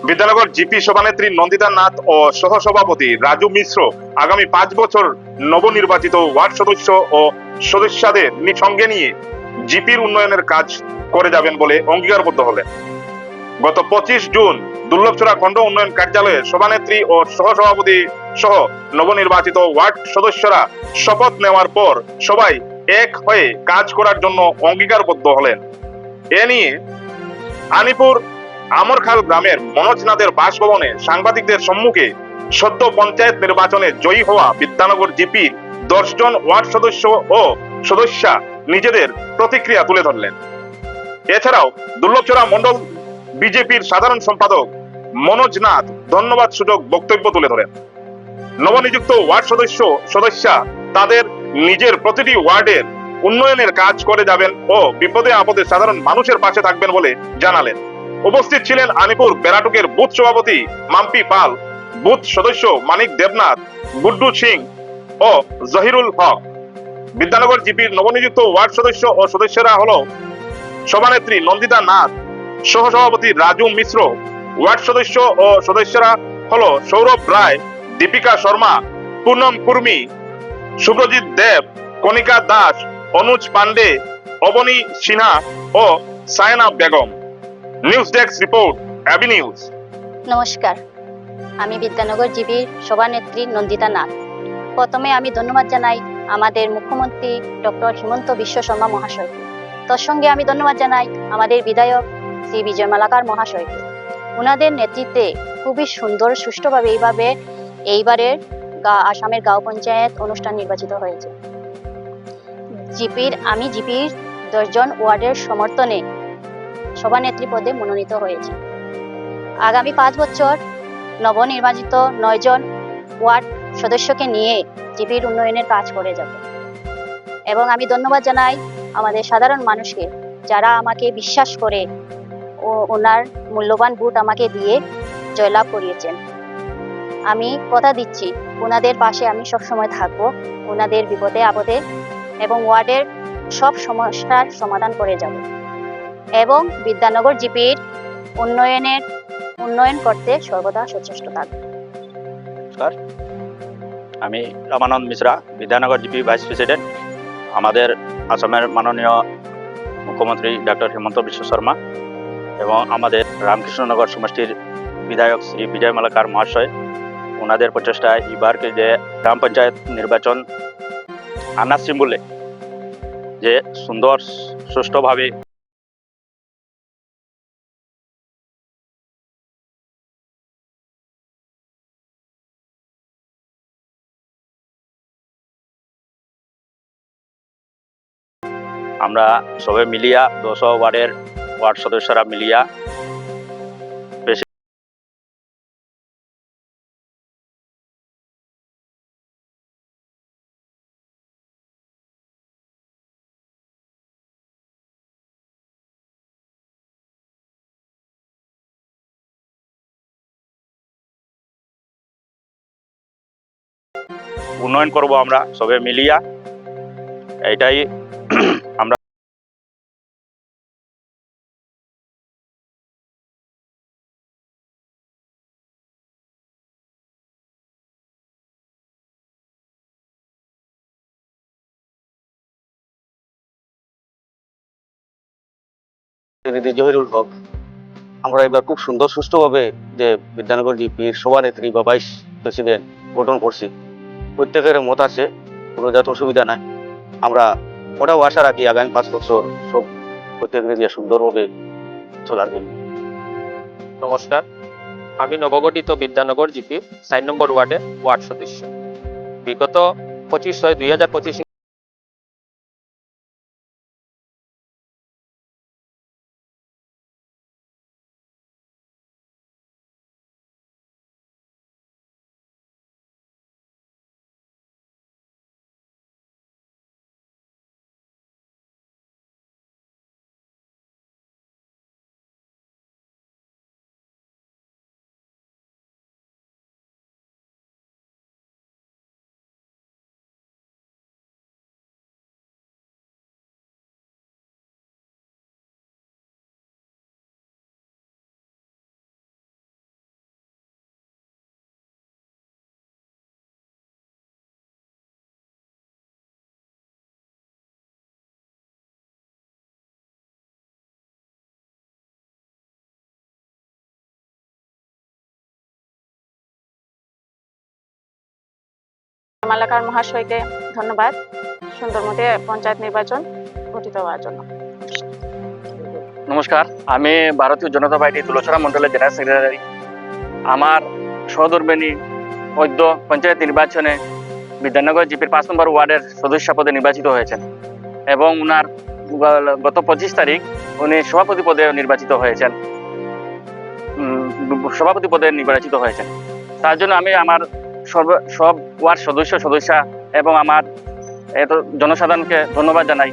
Bidyanagar GP সভানেত্রী নন্দিতা নাথ ও সহসভাপতি রাজু মিশ্র আগামী 5 বছর নবনির্বাচিত ওয়ার্ড সদস্য ও সদস্যদের সঙ্গে নিয়ে জিপির উন্নয়নের কাজ করে যাবেন বলে অঙ্গীকারবদ্ধ হলেন। গত 25 জুন দুর্লভচূড়া খণ্ড উন্নয়ন কার্যালয়ে সভানেত্রী ও সহসভাপতি সহ নবনির্বাচিত ওয়ার্ড সদস্যরা শপথ নেওয়ার পর সবাই এক হয়ে কাজ করার জন্য অঙ্গীকারবদ্ধ হলেন। এ নিয়ে আনিপুর আমরখাল গ্রামের মনোজ নাথের বাসভবনে সাংবাদিকদের সম্মুখে সদ্য পঞ্চায়েত নির্বাচনে জয়ী হওয়া বিদ্যানগর জিপির 10 জন ওয়ার্ড সদস্য ও সদস্যা নিজেদের প্রতিক্রিয়া তুলে ধরলেন। এছাড়াও দুর্লভচূড়া মন্ডল বিজেপির সাধারণ সম্পাদক মনোজ নাথ ধন্যবাদ সূচক বক্তব্য তুলে ধরেন। নবনিযুক্ত ওয়ার্ড সদস্যা তাদের নিজের প্রতিটি ওয়ার্ডের উন্নয়নের কাজ করে যাবেন ও বিপদে আপদে সাধারণ মানুষের পাশে থাকবেন বলে জানালেন। উপস্থিত ছিলেন আনিপুর বেড়াটুকের বুথ সভাপতি মাম্পি পাল, বুথ সদস্য মানিক দেবনাথ, গুড্ডু সিং ও জহিরুল হক। বিদ্যানগর জিপির নবনিযুক্ত ওয়ার্ড সদস্য ও সদস্যরা হলো সভানেত্রী নন্দিতা নাথ, সহসভাপতি রাজু মিশ্র, ওয়ার্ড সদস্য ও সদস্যরা হলো সৌরভ রায়, দীপিকা শর্মা, পুনম কুর্মী, সুব্রজিৎ দেব, কণিকা দাস, অনুজ পান্ডে, অবনী সিনহা ও Sayana Begum. News desk report, AB news. নমস্কার, আমি বিদ্যানগর জিপির সভানেত্রী নন্দিতা নাথ। প্রথমে আমি ধন্যবাদ জানাই আমাদের মুখ্যমন্ত্রী ডক্টর হিমন্ত বিশ্ব শর্মা মহাশয়কে। তার সঙ্গে আমি ধন্যবাদ জানাই আমাদের বিধায়ক শ্রী বিজয় মালাকার মহাশয়কে। ওনাদের নেতৃত্বে খুবই সুন্দর সুষ্ঠুভাবে এইবারের আসামের গাঁও পঞ্চায়েত অনুষ্ঠান নির্বাচিত হয়েছে। আমি জিপির 10 জন ওয়ার্ডের সমর্থনে সভানেত্রী পদে মনোনীত হয়েছে। আগামী 5 বছর নবনির্বাচিত 9 জন ওয়ার্ড সদস্যকে নিয়ে জিপির উন্নয়নের কাজ করে যাব। এবং আমি ধন্যবাদ জানাই আমাদের সাধারণ মানুষকে, যারা আমাকে বিশ্বাস করে ও ওনার মূল্যবান ভোট আমাকে দিয়ে জয়লাভ করিয়েছেন। আমি কথা দিচ্ছি ওনাদের পাশে আমি সবসময় থাকবো, ওনাদের বিপদে আপদে এবং ওয়ার্ডের সব সমস্যার সমাধান করে যাব এবং বিদ্যানগর জিপির উন্নয়ন করতে সর্বদা সচেষ্ট থাকবে। নমস্কার, আমি Ramananda Mishra, Bidyanagar GP vice president. আমাদের আসামের মাননীয় মুখ্যমন্ত্রী ডক্টর হিমন্ত বিশ্ব শর্মা এবং আমাদের রামকৃষ্ণনগর সমষ্টির বিধায়ক শ্রী বিজয় মালাকার মহাশয়, ওনাদের প্রচেষ্টায় এবারকে যে গ্রাম পঞ্চায়েত নির্বাচন আনাচ্ছি বলে যে সুন্দর সুষ্ঠুভাবে আমরা সবাই মিলিয়া 200 ওয়ার্ডের ওয়ার্ড সদস্যরা মিলিয়া বেশি উন্নয়ন করব আমরা সবাই মিলিয়া, এটাই আমরা জহিরুল হক। আমরা এবার খুব সুন্দর সুষ্ঠুভাবে যে বিদ্যানগর জিপির সভানেত্রী বা ভাইস প্রেসিডেন্ট গঠন করছি। প্রত্যেকের মত আছে, কোনো যাতে অসুবিধা নাই। আমরা ওটাও আশা রাখি আগামী 5 বছর সব প্রত্যেকের দিয়ে সুন্দরভাবে চলার জন্য। নমস্কার, আমি নবগঠিত বিদ্যানগর জিপির 4 নম্বর ওয়ার্ডের ওয়ার্ড সদস্য। বিগত 25/6/2025 মালাকার মহাশয়কে ধন্যবাদ সুন্দর মতে পঞ্চায়েত নির্বাচন গঠিত হওয়ার জন্য। নমস্কার, আমি ভারতীয় জনতা পার্টি তুলসরা মন্ডলের জেনারেল সেক্রেটারি। আমার সহধর্মিণী অদ্য পঞ্চায়েত নির্বাচনে বিদ্যানগর জিপির 5 নম্বর ওয়ার্ডের সদস্য পদে নির্বাচিত হয়েছেন এবং উনার গত 25 তারিখ উনি সভাপতি পদে নির্বাচিত হয়েছেন। তার জন্য আমি আমার সব ওয়ার্ড সদস্য এবং আমার এত জনসাধারণকে ধন্যবাদ জানাই।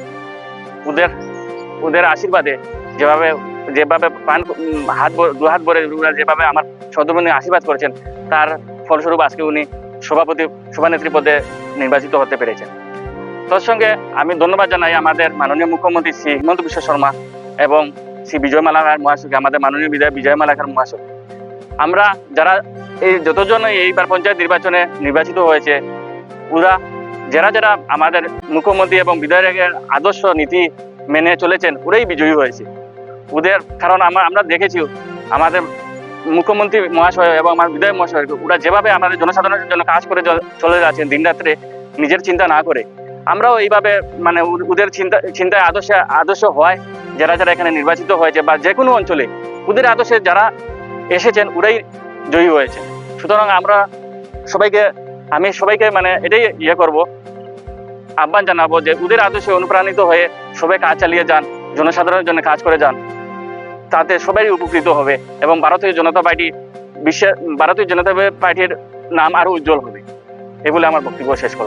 ওদের আশীর্বাদে যেভাবে দু হাত ভরে যেভাবে আমার সহধর্মিণী আশীর্বাদ করেছেন, তার ফলস্বরূপ আজকে উনি সভানেত্রী পদে নির্বাচিত হতে পেরেছেন। তার সঙ্গে আমি ধন্যবাদ জানাই আমাদের মাননীয় মুখ্যমন্ত্রী শ্রী হিমন্ত বিশ্ব শর্মা এবং শ্রী বিজয় মালাকার মহাশয়কে, আমাদের মাননীয় বিধায়ক বিজয় মালাকার মহাশয়। আমরা এই যতজন এইবার পঞ্চায়েত নির্বাচনে নির্বাচিত হয়েছে, ওরা যারা আমাদের মুখ্যমন্ত্রী এবং বিধায়কের আদর্শ নীতি মেনে চলেছেন, ওরাই বিজয়ী হয়েছে। কারণ আমরা দেখেছি আমাদের মুখ্যমন্ত্রী মহাশয় এবং আমার বিধায়ক মহাশয়, ওরা যেভাবে আমাদের জনসাধারণের জন্য কাজ করে চলে যাচ্ছেন দিন রাত্রে নিজের চিন্তা না করে, আমরাও এইভাবে মানে ওদের চিন্তায় আদর্শ হয় যারা এখানে নির্বাচিত হয়েছে বা যে কোনো অঞ্চলে ওদের আদর্শে যারা এসেছেন ওরাই জয়ী হয়েছে। সুতরাং আমি সবাইকে মানে এটাই আহ্বান জানাবো যে ওদের আদর্শে অনুপ্রাণিত হয়ে সবাই কাজ চালিয়ে যান, জনসাধারণের জন্য কাজ করে যান, তাতে সবাই উপকৃত হবে এবং ভারতীয় জনতা পার্টির নাম আরো উজ্জ্বল হবে। এই বলে আমার বক্তব্য শেষ করব।